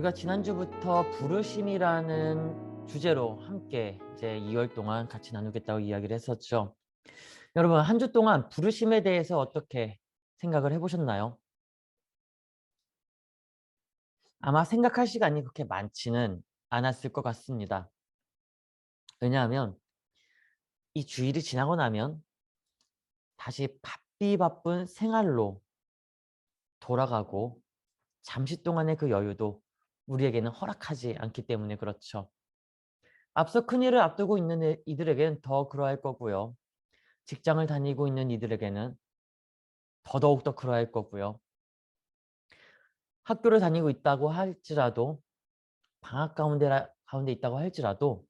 우리가 지난주부터 부르심이라는 주제로 함께 이제 2월 동안 같이 나누겠다고 이야기를 했었죠. 여러분, 한 주 동안 부르심에 대해서 어떻게 생각을 해보셨나요? 아마 생각할 시간이 그렇게 많지는 않았을 것 같습니다. 왜냐하면 이 주일이 지나고 나면 다시 바삐 바쁜 생활로 돌아가고 잠시 동안의 그 여유도 우리에게는 허락하지 않기 때문에 그렇죠. 앞서 큰일을 앞두고 있는 이들에게는 더 그러할 거고요. 직장을 다니고 있는 이들에게는 더더욱 더 그러할 거고요. 학교를 다니고 있다고 할지라도 방학 가운데 있다고 할지라도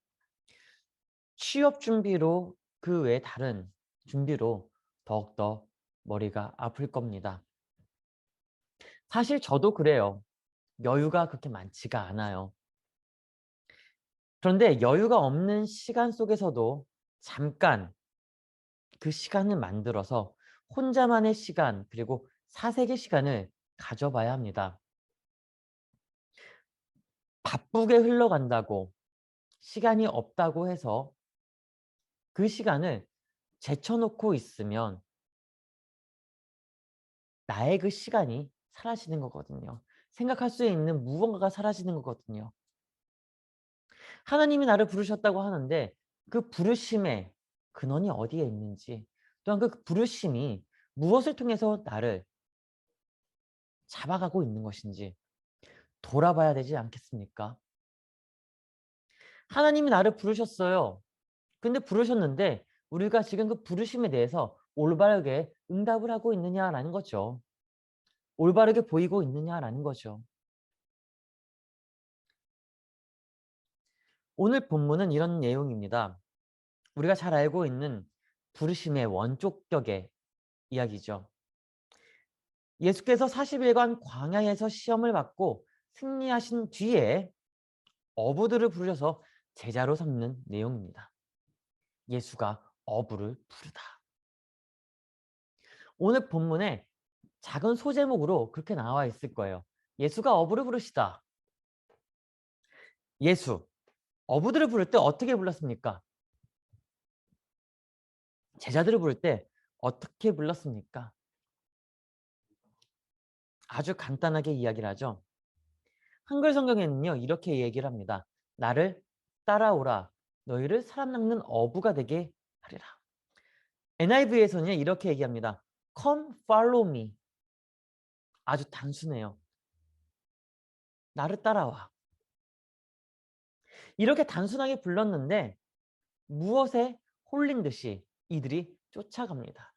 취업 준비로 그 외 다른 준비로 더욱더 머리가 아플 겁니다. 사실 저도 그래요. 여유가 그렇게 많지가 않아요. 그런데 여유가 없는 시간 속에서도 잠깐 그 시간을 만들어서 혼자만의 시간 그리고 사색의 시간을 가져봐야 합니다. 바쁘게 흘러간다고 시간이 없다고 해서 그 시간을 제쳐놓고 있으면 나의 그 시간이 사라지는 거거든요. 생각할 수 있는 무언가가 사라지는 거거든요. 하나님이 나를 부르셨다고 하는데 그 부르심의 근원이 어디에 있는지, 또한 그 부르심이 무엇을 통해서 나를 잡아가고 있는 것인지 돌아봐야 되지 않겠습니까? 하나님이 나를 부르셨어요. 근데 부르셨는데 우리가 지금 그 부르심에 대해서 올바르게 응답을 하고 있느냐라는 거죠. 올바르게 보이고 있느냐라는 거죠. 오늘 본문은 이런 내용입니다. 우리가 잘 알고 있는 부르심의 원조격의 이야기죠. 예수께서 40일간 광야에서 시험을 받고 승리하신 뒤에 어부들을 부르셔서 제자로 삼는 내용입니다. 예수가 어부를 부르다. 오늘 본문에 작은 소제목으로 그렇게 나와 있을 거예요. 예수가 어부를 부르시다. 예수, 어부들을 부를 때 어떻게 불렀습니까? 제자들을 부를 때 어떻게 불렀습니까? 아주 간단하게 이야기를 하죠. 한글 성경에는요, 이렇게 얘기를 합니다. 나를 따라오라. 너희를 사람 낚는 어부가 되게 하리라. NIV에서는 이렇게 얘기합니다. Come follow me. 아주 단순해요. 나를 따라와. 이렇게 단순하게 불렀는데 무엇에 홀린 듯이 이들이 쫓아갑니다.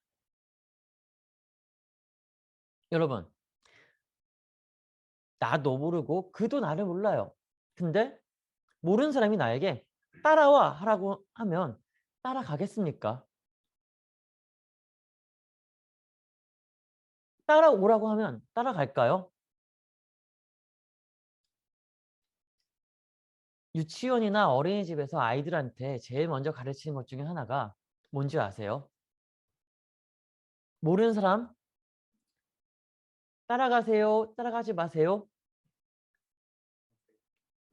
여러분, 나도 모르고 그도 나를 몰라요. 근데 모르는 사람이 나에게 따라와 하라고 하면 따라가겠습니까? 따라오라고 하면 따라갈까요? 유치원이나 어린이집에서 아이들한테 제일 먼저 가르치는 것 중에 하나가 뭔지 아세요? 모르는 사람 따라가세요. 따라가지 마세요.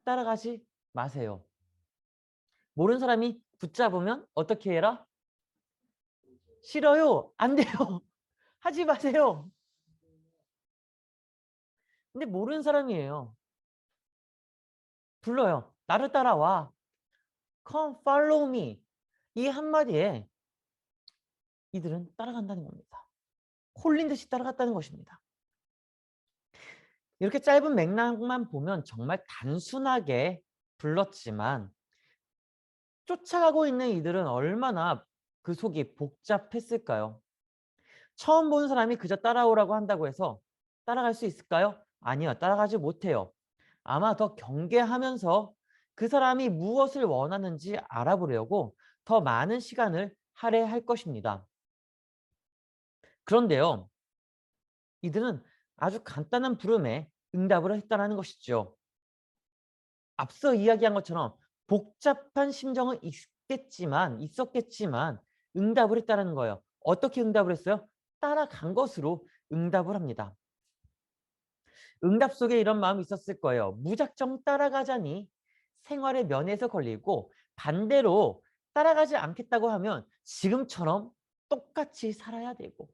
따라가지 마세요. 모르는 사람이 붙잡으면 어떻게 해라? 싫어요. 안 돼요. 하지 마세요. 근데 모르는 사람이에요. 불러요. 나를 따라와. Come follow me. 이 한마디에 이들은 따라간다는 겁니다. 홀린 듯이 따라갔다는 것입니다. 이렇게 짧은 맥락만 보면 정말 단순하게 불렀지만 쫓아가고 있는 이들은 얼마나 그 속이 복잡했을까요? 처음 본 사람이 그저 따라오라고 한다고 해서 따라갈 수 있을까요? 아니요. 따라가지 못해요. 아마 더 경계하면서 그 사람이 무엇을 원하는지 알아보려고 더 많은 시간을 할애할 것입니다. 그런데요. 이들은 아주 간단한 부름에 응답을 했다는 것이죠. 앞서 이야기한 것처럼 복잡한 심정은 있었겠지만 응답을 했다는 거예요. 어떻게 응답을 했어요? 따라간 것으로 응답을 합니다. 응답 속에 이런 마음이 있었을 거예요. 무작정 따라가자니 생활의 면에서 걸리고, 반대로 따라가지 않겠다고 하면 지금처럼 똑같이 살아야 되고.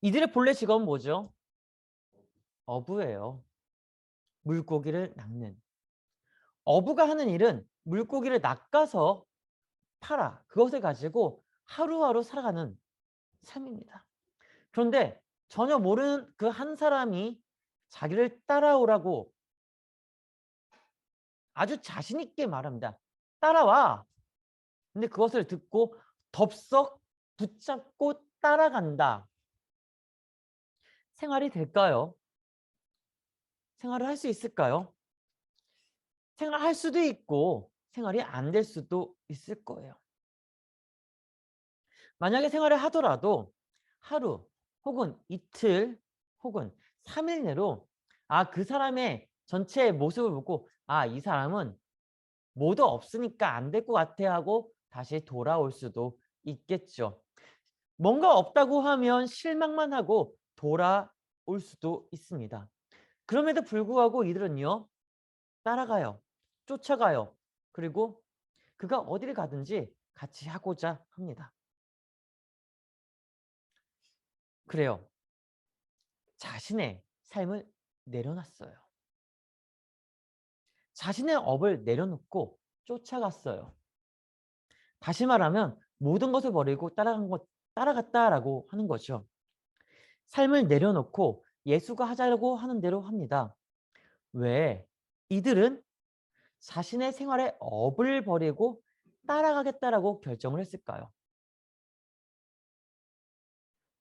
이들의 본래 직업은 뭐죠? 어부예요. 물고기를 낚는. 어부가 하는 일은 물고기를 낚아서 팔아 그것을 가지고 하루하루 살아가는 삶입니다. 그런데 전혀 모르는 그 한 사람이 자기를 따라오라고 아주 자신 있게 말합니다. 따라와. 근데 그것을 듣고 덥석 붙잡고 따라간다. 생활이 될까요? 생활을 할 수 있을까요? 생활할 수도 있고 생활이 안 될 수도 있을 거예요. 만약에 생활을 하더라도 하루 혹은 이틀 혹은 3일 내로 그 사람의 전체 모습을 보고 이 사람은 뭐도 없으니까 안 될 것 같아 하고 다시 돌아올 수도 있겠죠. 뭔가 없다고 하면 실망만 하고 돌아올 수도 있습니다. 그럼에도 불구하고 이들은요, 따라가요. 쫓아가요. 그리고 그가 어디를 가든지 같이 하고자 합니다. 그래요. 자신의 삶을 내려놨어요. 자신의 업을 내려놓고 쫓아갔어요. 다시 말하면 모든 것을 버리고 따라갔다라고 하는 거죠. 삶을 내려놓고 예수가 하자고 하는 대로 합니다. 왜? 이들은 자신의 생활의 업을 버리고 따라가겠다라고 결정을 했을까요?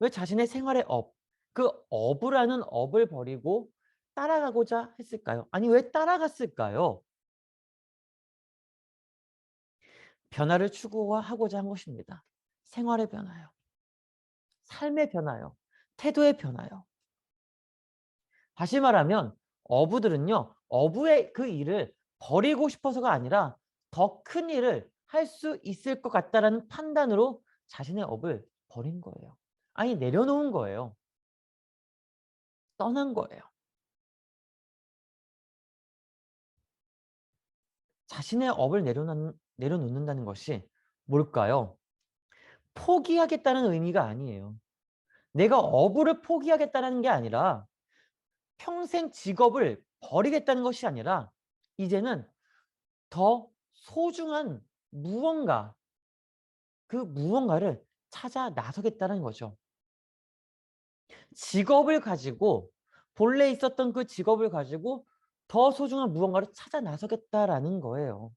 왜 자신의 생활의 업, 그 업이라는 업을 버리고 따라가고자 했을까요? 아니, 왜 따라갔을까요? 변화를 추구하고자 한 것입니다. 생활의 변화요. 삶의 변화요. 태도의 변화요. 다시 말하면 어부들은요. 어부의 그 일을 버리고 싶어서가 아니라 더 큰 일을 할 수 있을 것 같다라는 판단으로 자신의 업을 버린 거예요. 아니 내려놓은 거예요. 떠난 거예요. 자신의 업을 내려놓는다는 것이 뭘까요? 포기하겠다는 의미가 아니에요. 내가 어부를 포기하겠다는 게 아니라 평생 직업을 버리겠다는 것이 아니라 이제는 더 소중한 무언가, 그 무언가를 찾아 나서겠다는 거죠. 직업을 가지고 본래 있었던 그 직업을 가지고 더 소중한 무언가를 찾아 나서겠다라는 거예요.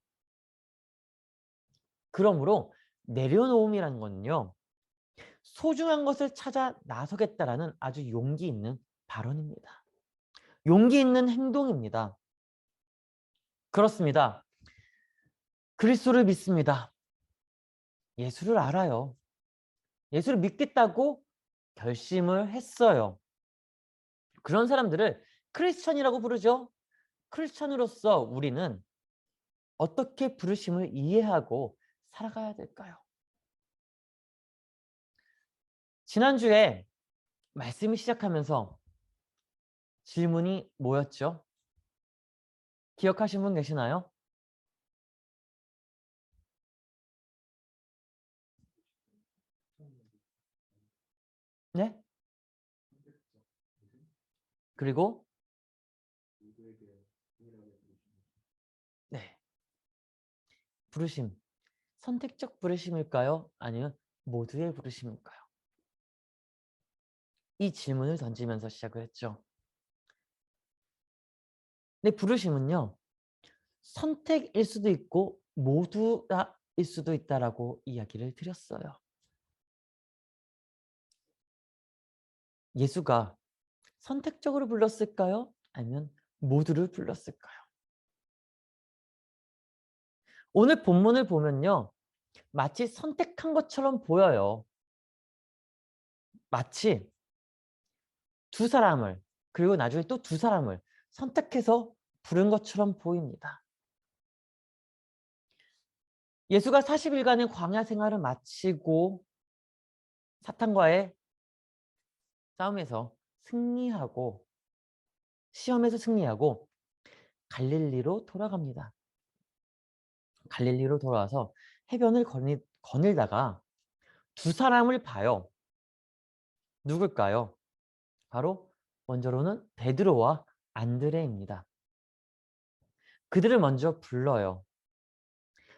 그러므로 내려놓음이라는 거는요. 소중한 것을 찾아 나서겠다라는 아주 용기 있는 발언입니다. 용기 있는 행동입니다. 그렇습니다. 그리스도를 믿습니다. 예수를 알아요. 예수를 믿겠다고 결심을 했어요. 그런 사람들을 크리스천이라고 부르죠. 크리스천으로서 우리는 어떻게 부르심을 이해하고 살아가야 될까요? 지난주에 말씀을 시작하면서 질문이 뭐였죠? 기억하신 분 계시나요? 네? 그리고 네. 부르심. 선택적 부르심일까요? 아니면 모두의 부르심일까요? 이 질문을 던지면서 시작을 했죠. 근데 부르심은요. 선택일 수도 있고 모두일 수도 있다라고 이야기를 드렸어요. 예수가 선택적으로 불렀을까요? 아니면 모두를 불렀을까요? 오늘 본문을 보면요. 마치 선택한 것처럼 보여요. 마치 두 사람을 그리고 나중에 또 두 사람을 선택해서 부른 것처럼 보입니다. 예수가 40일간의 광야 생활을 마치고 사탄과의 싸움에서 승리하고 시험에서 승리하고 갈릴리로 돌아갑니다. 갈릴리로 돌아와서 해변을 거닐다가 두 사람을 봐요. 누굴까요? 바로 먼저로는 베드로와 안드레입니다. 그들을 먼저 불러요.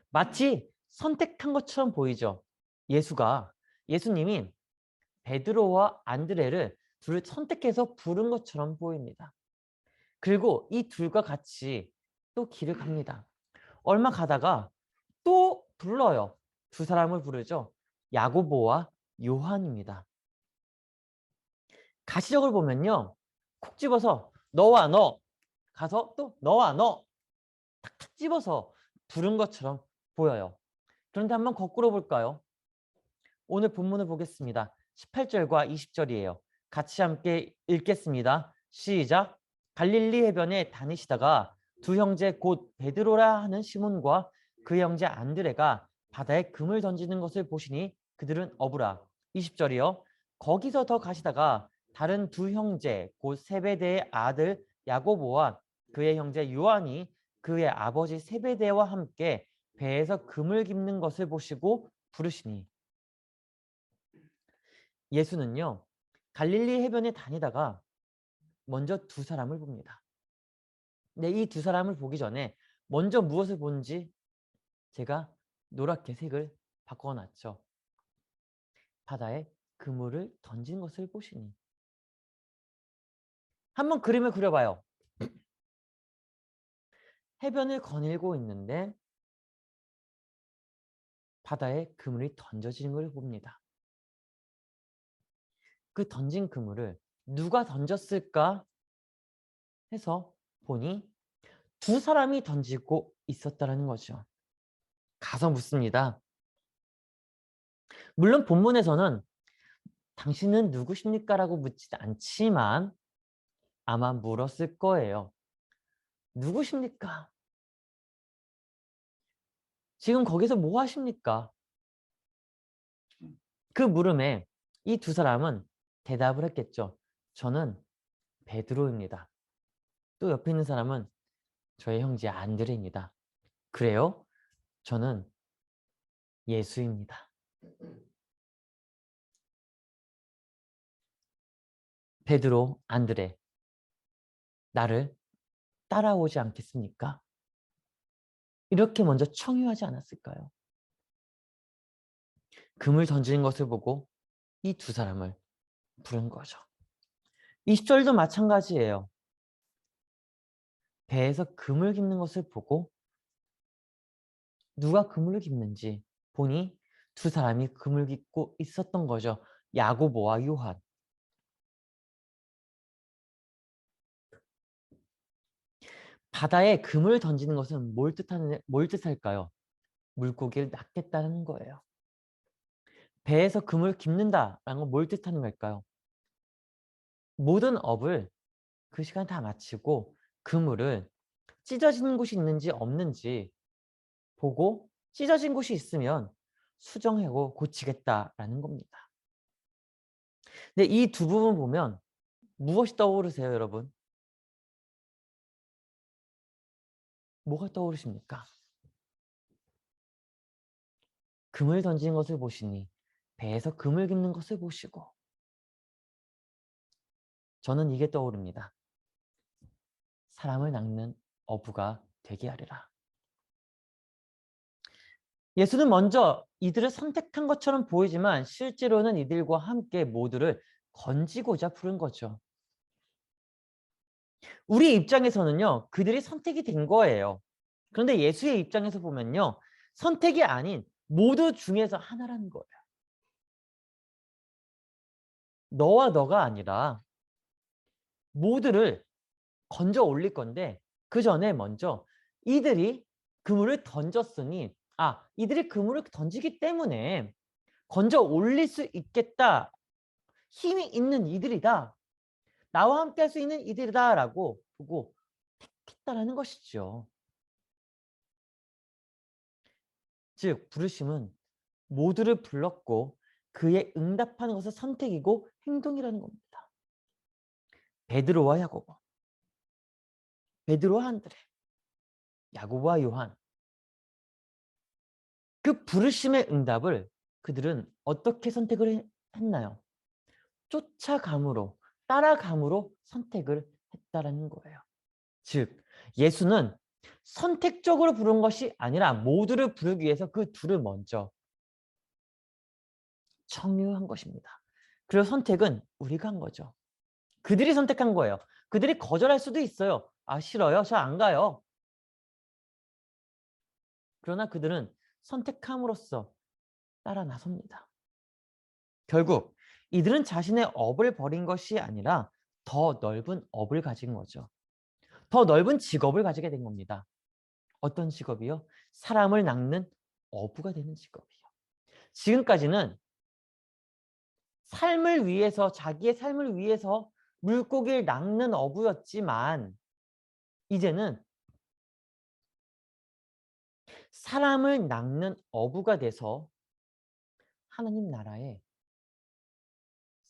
마치 선택한 것처럼 보이죠. 예수님이 베드로와 안드레를 둘을 선택해서 부른 것처럼 보입니다. 그리고 이 둘과 같이 또 길을 갑니다. 얼마 가다가 또 불러요. 두 사람을 부르죠. 야고보와 요한입니다. 가시적을 보면요. 콕 집어서 너와 너 가서 또 너와 너 탁탁 집어서 부른 것처럼 보여요. 그런데 한번 거꾸로 볼까요? 오늘 본문을 보겠습니다. 18절과 20절이에요. 같이 함께 읽겠습니다. 시작. 갈릴리 해변에 다니시다가 두 형제 곧 베드로라 하는 시몬과 그 형제 안드레가 바다에 금을 던지는 것을 보시니 그들은 어부라. 20절이요. 거기서 더 가시다가 다른 두 형제 곧 세베대의 아들 야고보와 그의 형제 요한이 그의 아버지 세베대와 함께 배에서 금을 깁는 것을 보시고 부르시니. 예수는요, 갈릴리 해변에 다니다가 먼저 두 사람을 봅니다. 근데 이 두 사람을 보기 전에 먼저 무엇을 본지 제가 노랗게 색을 바꿔놨죠. 바다에 그물을 던진 것을 보시니. 한번 그림을 그려봐요. 해변을 거닐고 있는데 바다에 그물이 던져지는 걸 봅니다. 그 던진 그물을 누가 던졌을까 해서 보니 두 사람이 던지고 있었다는 거죠. 가서 묻습니다. 물론 본문에서는 당신은 누구십니까? 라고 묻지 않지만 아마 물었을 거예요. 누구십니까? 지금 거기서 뭐 하십니까? 그 물음에 이 두 사람은 대답을 했겠죠. 저는 베드로입니다. 또 옆에 있는 사람은 저의 형제 안드레입니다. 그래요? 저는 예수입니다. 베드로, 안드레, 나를 따라오지 않겠습니까? 이렇게 먼저 청유하지 않았을까요? 금을 던지는 것을 보고 이 두 사람을 부른 거죠. 20절도 마찬가지예요. 배에서 금을 깁는 것을 보고 누가 그물을 깁는지 보니 두 사람이 금을 깁고 있었던 거죠. 야고보와 요한. 바다에 금을 던지는 것은 뭘 뜻할까요? 물고기를 낚겠다는 거예요. 배에서 금을 깁는다라는 건 뭘 뜻하는 걸까요? 모든 업을 그 시간 다 마치고 그물을 찢어지는 곳이 있는지 없는지 보고 찢어진 곳이 있으면 수정하고 고치겠다라는 겁니다. 근데 이 두 부분 보면 무엇이 떠오르세요, 여러분? 뭐가 떠오르십니까? 금을 던지는 것을 보시니 배에서 금을 깁는 것을 보시고 저는 이게 떠오릅니다. 사람을 낚는 어부가 되게 하리라. 예수는 먼저 이들을 선택한 것처럼 보이지만 실제로는 이들과 함께 모두를 건지고자 부른 거죠. 우리 입장에서는요, 그들이 선택이 된 거예요. 그런데 예수의 입장에서 보면요, 선택이 아닌 모두 중에서 하나라는 거예요. 너와 너가 아니라 모두를 건져 올릴 건데 그 전에 먼저 이들이 그물을 던졌으니 이들이 그물을 던지기 때문에 건져 올릴 수 있겠다. 힘이 있는 이들이다. 나와 함께 할 수 있는 이들이다 라고 보고 택했다라는 것이죠. 즉 부르심은 모두를 불렀고 그에 응답하는 것은 선택이고 행동이라는 겁니다. 베드로와 야고보, 베드로와 안드레, 야고보와 요한. 그 부르심의 응답을 그들은 어떻게 선택을 했나요? 쫓아감으로, 따라감으로 선택을 했다라는 거예요. 즉, 예수는 선택적으로 부른 것이 아니라 모두를 부르기 위해서 그 둘을 먼저 청유한 것입니다. 그리고 선택은 우리가 한 거죠. 그들이 선택한 거예요. 그들이 거절할 수도 있어요. 아, 싫어요. 저 안 가요. 그러나 그들은 선택함으로써 따라 나섭니다. 결국 이들은 자신의 업을 버린 것이 아니라 더 넓은 업을 가진 거죠. 더 넓은 직업을 가지게 된 겁니다. 어떤 직업이요? 사람을 낚는 어부가 되는 직업이요. 지금까지는 삶을 위해서, 자기의 삶을 위해서 물고기를 낚는 어부였지만 이제는 사람을 낚는 어부가 돼서 하나님 나라에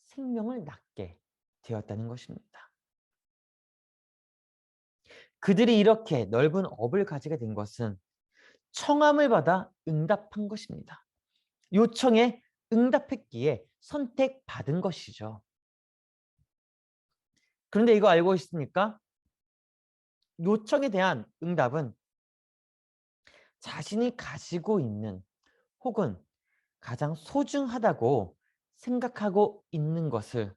생명을 낚게 되었다는 것입니다. 그들이 이렇게 넓은 업을 가지게 된 것은 청함을 받아 응답한 것입니다. 요청에 응답했기에 선택받은 것이죠. 그런데 이거 알고 있습니까? 요청에 대한 응답은 자신이 가지고 있는 혹은 가장 소중하다고 생각하고 있는 것을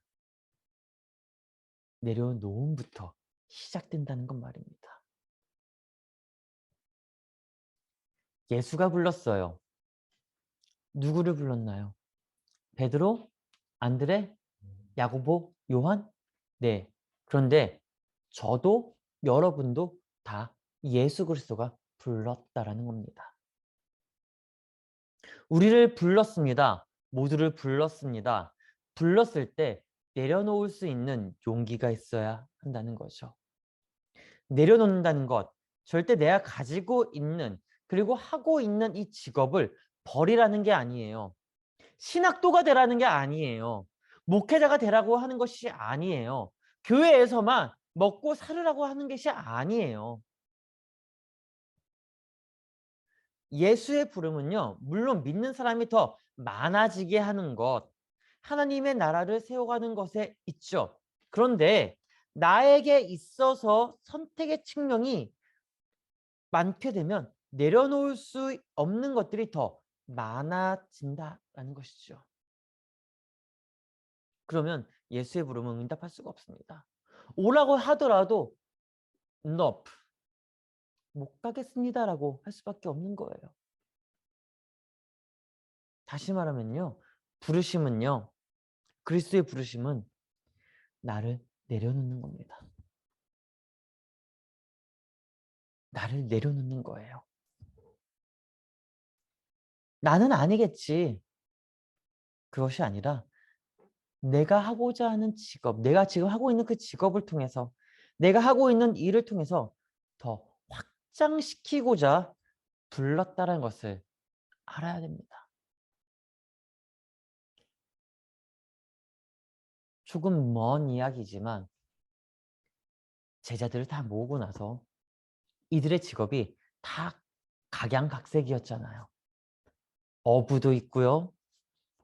내려놓음부터 시작된다는 것 말입니다. 예수가 불렀어요. 누구를 불렀나요? 베드로, 안드레, 야고보, 요한? 네. 그런데 저도 여러분도 다 예수 그리스도가 불렀다라는 겁니다. 우리를 불렀습니다. 모두를 불렀습니다. 불렀을 때 내려놓을 수 있는 용기가 있어야 한다는 거죠. 내려놓는다는 것, 절대 내가 가지고 있는 그리고 하고 있는 이 직업을 버리라는 게 아니에요. 신학도가 되라는 게 아니에요. 목회자가 되라고 하는 것이 아니에요. 교회에서만 먹고 살으라고 하는 것이 아니에요. 예수의 부름은요, 물론 믿는 사람이 더 많아지게 하는 것, 하나님의 나라를 세워가는 것에 있죠. 그런데 나에게 있어서 선택의 측면이 많게 되면 내려놓을 수 없는 것들이 더 많아진다라는 것이죠. 그러면 예수의 부름은 응답할 수가 없습니다. 오라고 하더라도 nope, 못 가겠습니다라고 할 수밖에 없는 거예요. 다시 말하면요, 부르심은요, 그리스도의 부르심은 나를 내려놓는 겁니다. 나를 내려놓는 거예요. 나는 아니겠지. 그것이 아니라 내가 하고자 하는 직업, 내가 지금 하고 있는 그 직업을 통해서, 내가 하고 있는 일을 통해서 더 확장시키고자 불렀다는 것을 알아야 됩니다. 조금 먼 이야기지만 제자들을 다 모으고 나서 이들의 직업이 다 각양각색이었잖아요. 어부도 있고요.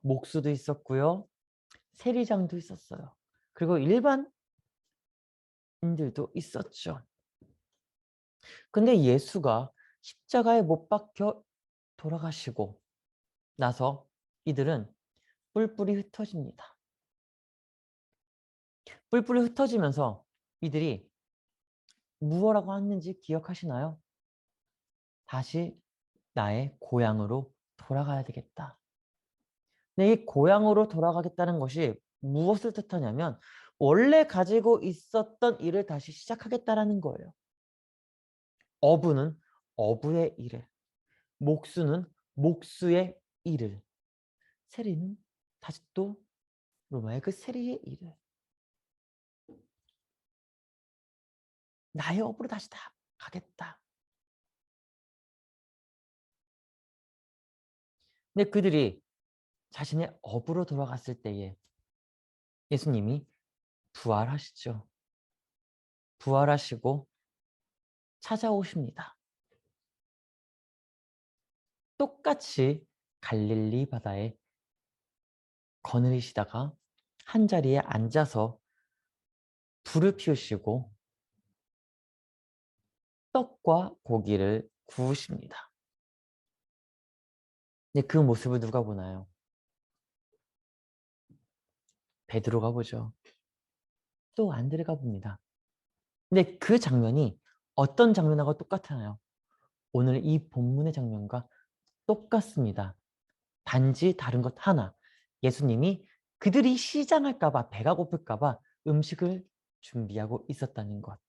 목수도 있었고요. 세리장도 있었어요. 그리고 일반인들도 있었죠. 근데 예수가 십자가에 못 박혀 돌아가시고 나서 이들은 뿔뿔이 흩어집니다. 뿔뿔이 흩어지면서 이들이 무엇라고 했는지 기억하시나요? 다시 나의 고향으로 돌아가야 되겠다. 근데 이 고향으로 돌아가겠다는 것이 무엇을 뜻하냐면 원래 가지고 있었던 일을 다시 시작하겠다라는 거예요. 어부는 어부의 일을, 목수는 목수의 일을, 세리는 다시 또 로마의 그 세리의 일을 나의 업으로 다시 다 가겠다. 근데 그들이 자신의 업으로 돌아갔을 때에 예수님이 부활하시죠. 부활하시고 찾아오십니다. 똑같이 갈릴리 바다에 거느리시다가 한자리에 앉아서 불을 피우시고 떡과 고기를 구우십니다. 근데 그 모습을 누가 보나요? 베드로가 보죠. 또 안드레가 봅니다. 근데 그 장면이 어떤 장면하고 똑같아요? 오늘 이 본문의 장면과 똑같습니다. 단지 다른 것 하나. 예수님이 그들이 시장할까 봐, 배가 고플까 봐 음식을 준비하고 있었다는 것.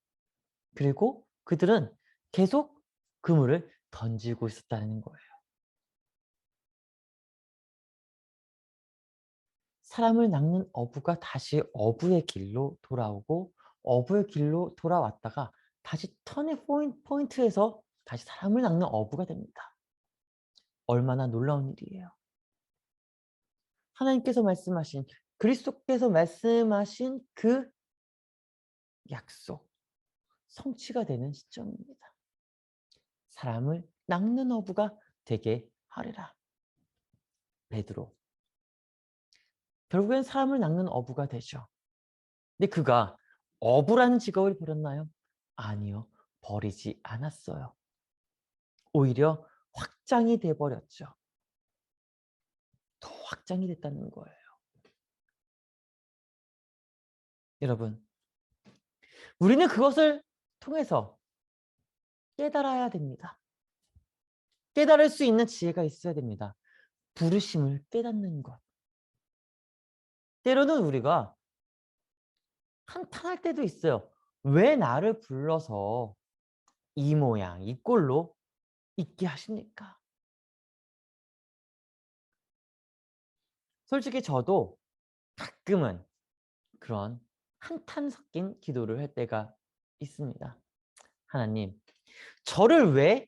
그리고 그들은 계속 그물을 던지고 있었다는 거예요. 사람을 낚는 어부가 다시 어부의 길로 돌아오고 어부의 길로 돌아왔다가 다시 터닝 포인트에서 다시 사람을 낚는 어부가 됩니다. 얼마나 놀라운 일이에요. 하나님께서 말씀하신, 그리스도께서 말씀하신 그 약속, 성취가 되는 시점입니다. 사람을 낚는 어부가 되게 하리라. 베드로. 결국엔 사람을 낚는 어부가 되죠. 근데 그가 어부라는 직업을 버렸나요? 아니요. 버리지 않았어요. 오히려 확장이 돼버렸죠. 더 확장이 됐다는 거예요. 여러분, 우리는 그것을 통해서 깨달아야 됩니다. 깨달을 수 있는 지혜가 있어야 됩니다. 부르심을 깨닫는 것. 때로는 우리가 한탄할 때도 있어요. 왜 나를 불러서 이 모양, 이 꼴로 있게 하십니까? 솔직히 저도 가끔은 그런 한탄 섞인 기도를 할 때가 있습니다. 하나님, 저를 왜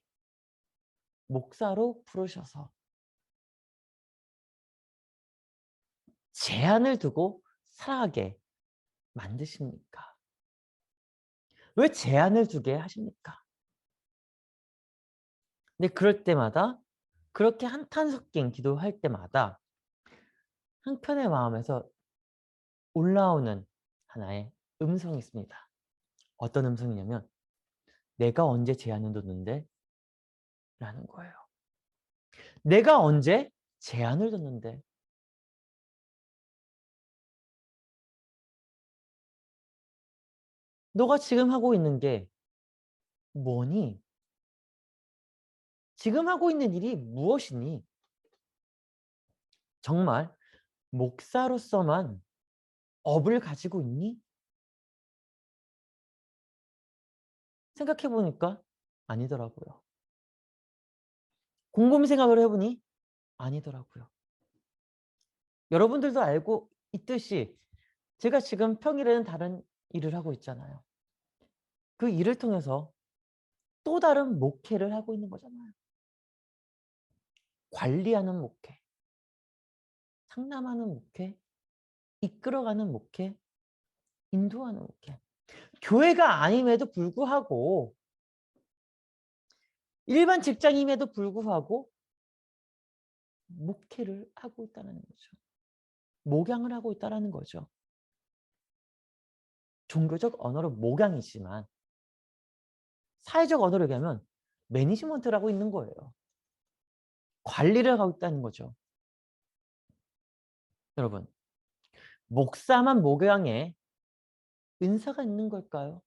목사로 부르셔서 제한을 두고 살아가게 만드십니까? 왜 제한을 두게 하십니까? 근데 그럴 때마다 그렇게 한탄 섞인 기도할 때마다 한편의 마음에서 올라오는 하나의 음성이 있습니다. 어떤 음성이냐면 내가 언제 제한을 뒀는데? 라는 거예요. 내가 언제 제한을 뒀는데? 너가 지금 하고 있는 게 뭐니? 지금 하고 있는 일이 무엇이니? 정말 목사로서만 업을 가지고 있니? 생각해 보니까 아니더라고요. 곰곰이 생각을 해보니 아니더라고요. 여러분들도 알고 있듯이 제가 지금 평일에는 다른 일을 하고 있잖아요. 그 일을 통해서 또 다른 목회를 하고 있는 거잖아요. 관리하는 목회, 상담하는 목회, 이끌어가는 목회, 인도하는 목회. 교회가 아님에도 불구하고 일반 직장임에도 불구하고 목회를 하고 있다는 거죠. 목양을 하고 있다는 거죠. 종교적 언어로 목양이지만 사회적 언어로 얘기하면 매니지먼트를 하고 있는 거예요. 관리를 하고 있다는 거죠. 여러분, 목사만 목양에 은사가 있는 걸까요?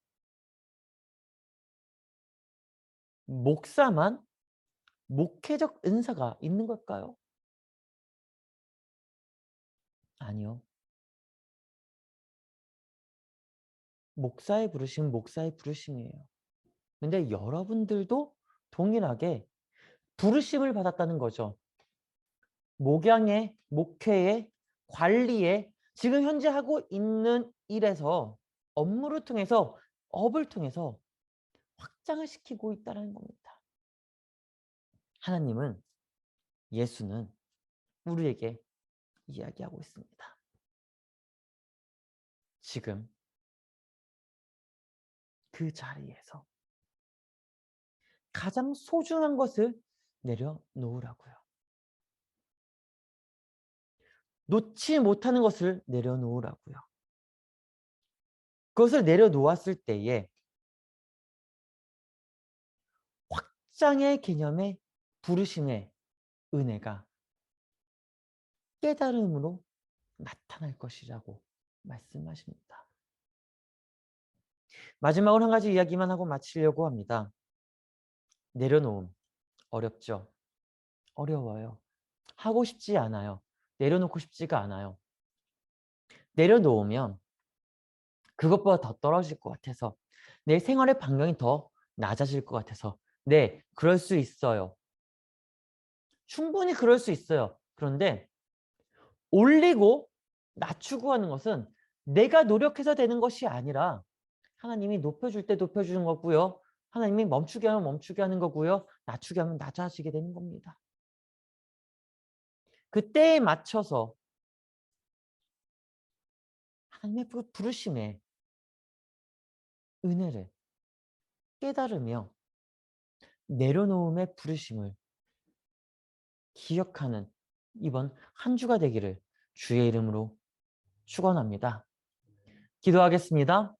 목사만 목회적 은사가 있는 걸까요? 아니요. 목사의 부르심은 목사의 부르심이에요. 근데 여러분들도 동일하게 부르심을 받았다는 거죠. 목양의, 목회의, 관리의 지금 현재 하고 있는 일에서 업무를 통해서 업을 통해서 확장을 시키고 있다는 겁니다. 하나님은 예수는 우리에게 이야기하고 있습니다. 지금 그 자리에서 가장 소중한 것을 내려놓으라고요. 놓지 못하는 것을 내려놓으라고요. 그것을 내려놓았을 때에 확장의 개념의 부르심의 은혜가 깨달음으로 나타날 것이라고 말씀하십니다. 마지막으로 한 가지 이야기만 하고 마치려고 합니다. 내려놓음. 어렵죠? 어려워요. 하고 싶지 않아요. 내려놓고 싶지가 않아요. 내려놓으면 그것보다 더 떨어질 것 같아서 내 생활의 반경이 더 낮아질 것 같아서 네, 그럴 수 있어요. 충분히 그럴 수 있어요. 그런데 올리고 낮추고 하는 것은 내가 노력해서 되는 것이 아니라 하나님이 높여줄 때 높여주는 거고요. 하나님이 멈추게 하면 멈추게 하는 거고요. 낮추게 하면 낮아지게 되는 겁니다. 그때에 맞춰서 하나님의 부르심에 은혜를 깨달으며 내려놓음의 부르심을 기억하는 이번 한 주가 되기를 주의 이름으로 축원합니다. 기도하겠습니다.